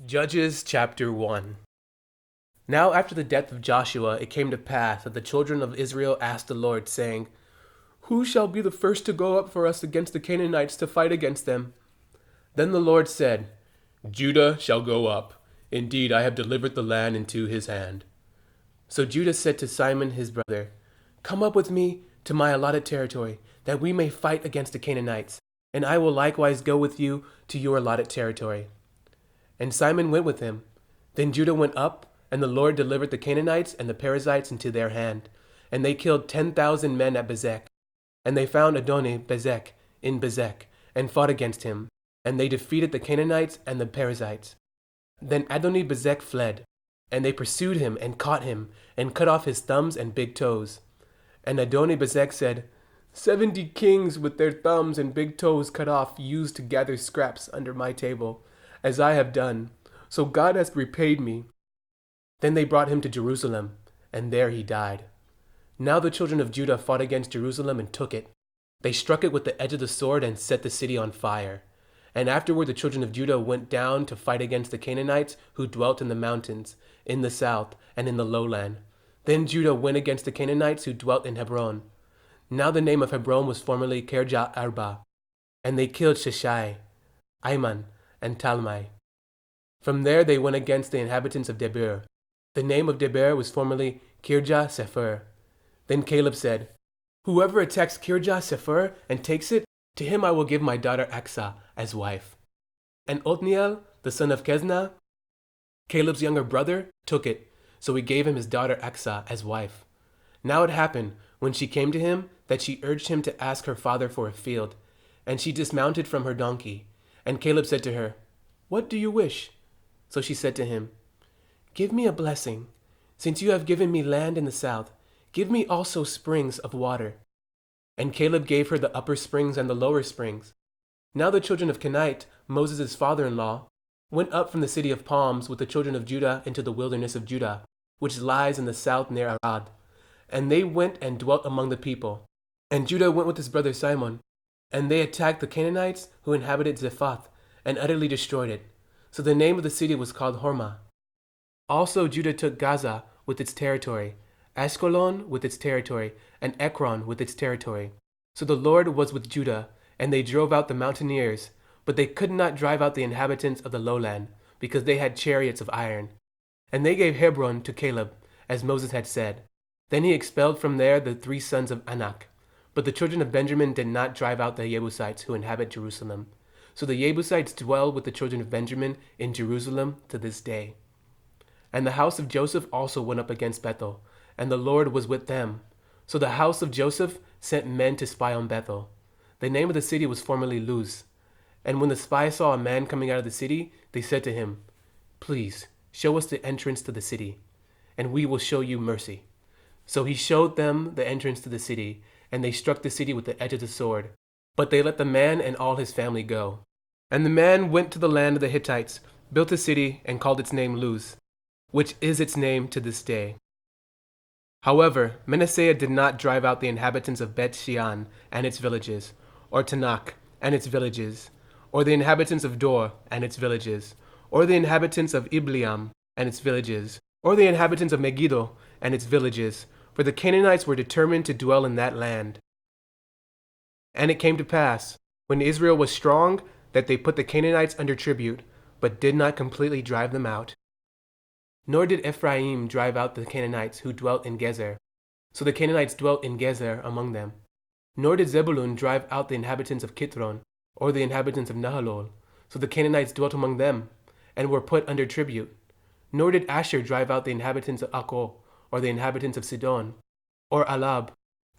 Judges chapter 1. Now after the death of Joshua, it came to pass that the children of Israel asked the Lord, saying, Who shall be the first to go up for us against the Canaanites to fight against them? Then the Lord said, Judah shall go up. Indeed, I have delivered the land into his hand. So Judah said to Simon his brother, Come up with me to my allotted territory, that we may fight against the Canaanites, and I will likewise go with you to your allotted territory. And Simon went with him. Then Judah went up, and the Lord delivered the Canaanites and the Perizzites into their hand. And they killed 10,000 men at Bezek. And they found Adoni-Bezek in Bezek, and fought against him. And they defeated the Canaanites and the Perizzites. Then Adoni-Bezek fled, and they pursued him and caught him, and cut off his thumbs and big toes. And Adoni-Bezek said, 70 kings with their thumbs and big toes cut off used to gather scraps under my table, as I have done. So God has repaid me. Then they brought him to Jerusalem, and there he died. Now the children of Judah fought against Jerusalem and took it. They struck it with the edge of the sword and set the city on fire. And afterward the children of Judah went down to fight against the Canaanites who dwelt in the mountains, in the south, and in the lowland. Then Judah went against the Canaanites who dwelt in Hebron. Now the name of Hebron was formerly Kirjath Arba. And they killed Sheshai, Iman, and Talmai. From there they went against the inhabitants of Debir. The name of Debir was formerly Kirjath Sepher. Then Caleb said, Whoever attacks Kirjath Sepher and takes it, to him I will give my daughter Aksah as wife. And Othniel, the son of Kesna, Caleb's younger brother, took it, so he gave him his daughter Aksah as wife. Now it happened, when she came to him, that she urged him to ask her father for a field. And she dismounted from her donkey. And Caleb said to her, What do you wish? So she said to him, Give me a blessing. Since you have given me land in the south, give me also springs of water. And Caleb gave her the upper springs and the lower springs. Now the children of Kenite, Moses' father-in-law, went up from the city of palms with the children of Judah into the wilderness of Judah, which lies in the south near Arad. And they went and dwelt among the people. And Judah went with his brother Simon, and they attacked the Canaanites who inhabited Zephath, and utterly destroyed it. So the name of the city was called Hormah. Also Judah took Gaza with its territory, Ashkelon with its territory, and Ekron with its territory. So the Lord was with Judah, and they drove out the mountaineers, but they could not drive out the inhabitants of the lowland, because they had chariots of iron. And they gave Hebron to Caleb, as Moses had said. Then he expelled from there the 3 sons of Anak. But the children of Benjamin did not drive out the Jebusites who inhabit Jerusalem. So the Jebusites dwell with the children of Benjamin in Jerusalem to this day. And the house of Joseph also went up against Bethel, and the Lord was with them. So the house of Joseph sent men to spy on Bethel. The name of the city was formerly Luz. And when the spies saw a man coming out of the city, they said to him, Please, show us the entrance to the city, and we will show you mercy. So he showed them the entrance to the city, and they struck the city with the edge of the sword. But they let the man and all his family go. And the man went to the land of the Hittites, built a city, and called its name Luz, which is its name to this day. However, Manasseh did not drive out the inhabitants of Bet-shean and its villages, or Tanakh and its villages, or the inhabitants of Dor and its villages, or the inhabitants of Ibleam and its villages, or the inhabitants of Megiddo and its villages, for the Canaanites were determined to dwell in that land. And it came to pass, when Israel was strong, that they put the Canaanites under tribute, but did not completely drive them out. Nor did Ephraim drive out the Canaanites who dwelt in Gezer. So the Canaanites dwelt in Gezer among them. Nor did Zebulun drive out the inhabitants of Kitron, or the inhabitants of Nahalol. So the Canaanites dwelt among them, and were put under tribute. Nor did Asher drive out the inhabitants of Akko, or the inhabitants of Sidon, or Alab,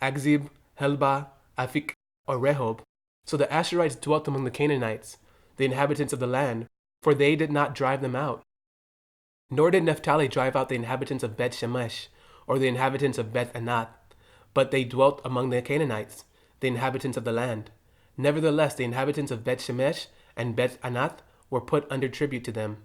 Akzib, Helba, Afik, or Rehob. So the Asherites dwelt among the Canaanites, the inhabitants of the land, for they did not drive them out. Nor did Naphtali drive out the inhabitants of Beth-Shemesh, or the inhabitants of Beth-Anath, but they dwelt among the Canaanites, the inhabitants of the land. Nevertheless, the inhabitants of Beth-Shemesh and Beth-Anath were put under tribute to them.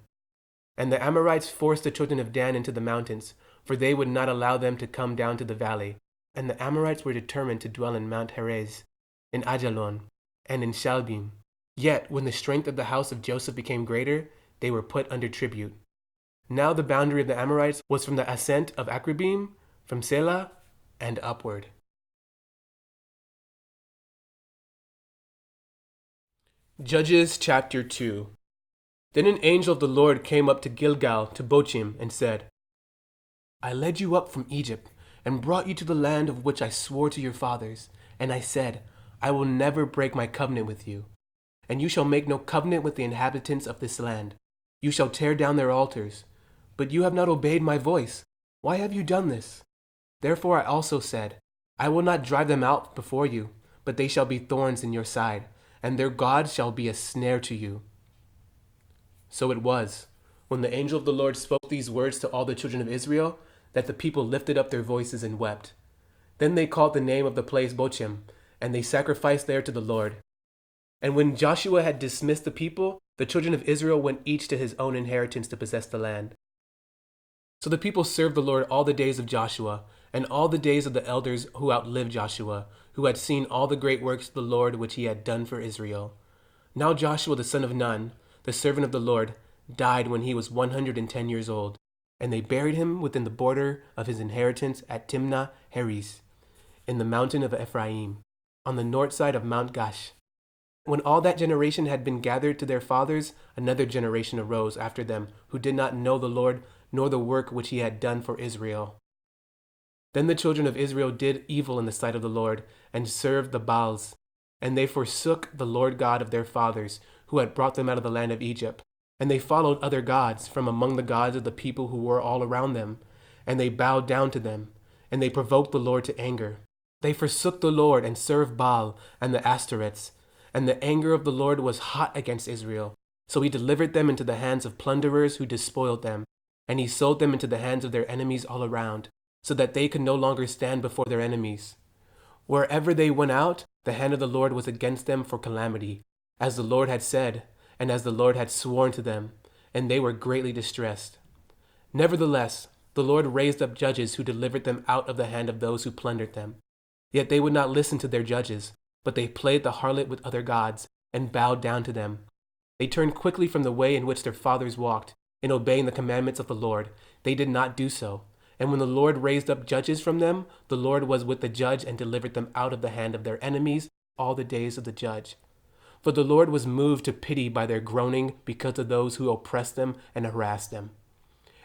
And the Amorites forced the children of Dan into the mountains, for they would not allow them to come down to the valley. And the Amorites were determined to dwell in Mount Herez, in Ajalon, and in Shalbim. Yet, when the strength of the house of Joseph became greater, they were put under tribute. Now the boundary of the Amorites was from the ascent of Akrabim, from Selah, and upward. Judges chapter 2. Then an angel of the Lord came up to Gilgal to Bochim and said, I led you up from Egypt and brought you to the land of which I swore to your fathers. And I said, I will never break my covenant with you. And you shall make no covenant with the inhabitants of this land. You shall tear down their altars. But you have not obeyed my voice. Why have you done this? Therefore I also said, I will not drive them out before you, but they shall be thorns in your side, and their God shall be a snare to you. So it was, when the angel of the Lord spoke these words to all the children of Israel, that the people lifted up their voices and wept. Then they called the name of the place Bochim, and they sacrificed there to the Lord. And when Joshua had dismissed the people, the children of Israel went each to his own inheritance to possess the land. So the people served the Lord all the days of Joshua, and all the days of the elders who outlived Joshua, who had seen all the great works of the Lord which he had done for Israel. Now Joshua the son of Nun, the servant of the Lord, died when he was 110 years old, and they buried him within the border of his inheritance at Timnah Heres, in the mountain of Ephraim, on the north side of Mount Gash. When all that generation had been gathered to their fathers, another generation arose after them, who did not know the Lord, nor the work which he had done for Israel. Then the children of Israel did evil in the sight of the Lord, and served the Baals. And they forsook the Lord God of their fathers, who had brought them out of the land of Egypt. And they followed other gods from among the gods of the people who were all around them. And they bowed down to them, and they provoked the Lord to anger. They forsook the Lord and served Baal and the Ashtoreths. And the anger of the Lord was hot against Israel. So he delivered them into the hands of plunderers who despoiled them. And he sold them into the hands of their enemies all around, so that they could no longer stand before their enemies. Wherever they went out, the hand of the Lord was against them for calamity, as the Lord had said, and as the Lord had sworn to them, and they were greatly distressed. Nevertheless, the Lord raised up judges who delivered them out of the hand of those who plundered them. Yet they would not listen to their judges, but they played the harlot with other gods, and bowed down to them. They turned quickly from the way in which their fathers walked, in obeying the commandments of the Lord. They did not do so. And when the Lord raised up judges from them, the Lord was with the judge and delivered them out of the hand of their enemies all the days of the judge. For the Lord was moved to pity by their groaning because of those who oppressed them and harassed them.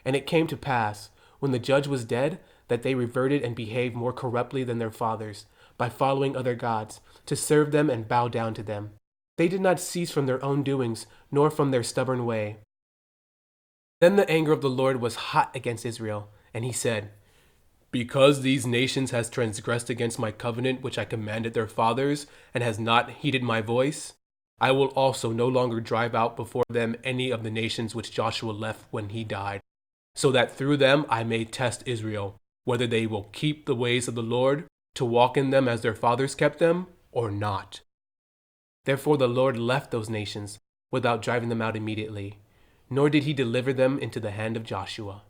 And it came to pass, when the judge was dead, that they reverted and behaved more corruptly than their fathers, by following other gods, to serve them and bow down to them. They did not cease from their own doings, nor from their stubborn way. Then the anger of the Lord was hot against Israel, and he said, Because these nations has transgressed against my covenant which I commanded their fathers, and has not heeded my voice, I will also no longer drive out before them any of the nations which Joshua left when he died, so that through them I may test Israel, whether they will keep the ways of the Lord, to walk in them as their fathers kept them, or not. Therefore the Lord left those nations, without driving them out immediately, nor did he deliver them into the hand of Joshua.